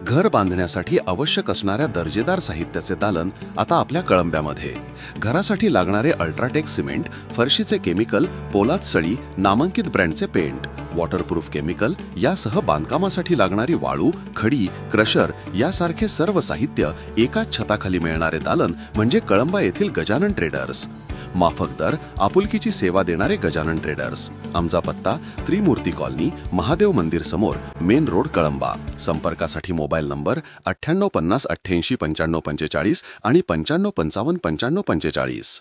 घर बांधण्यासाठी आवश्यक असणाऱ्या दर्जेदार साहित्याचे दालन आता आपल्या कळंब्यामध्ये. घरासाठी लागणारे अल्ट्राटेक सिमेंट, फरशीचे केमिकल, पोलाद सळी, नामांकित ब्रँडचे पेंट, वॉटरप्रूफ केमिकल यासह बांधकामासाठी लागणारी वाळू, खडी, क्रशर यासारखे सर्व साहित्य एकाच छताखाली मिळणारे दालन म्हणजे कळंबा येथील गजानन ट्रेडर्स. माफक दर, आपुलकीची सेवा देणारे गजानन ट्रेडर्स. आमचा पत्ता त्रिमूर्ती कॉलनी, महादेव मंदिर समोर, मेन रोड, कळंबा. संपर्कासाठी मोबाईल नंबर 9850 88 95 45 आणि 95 55 95 45.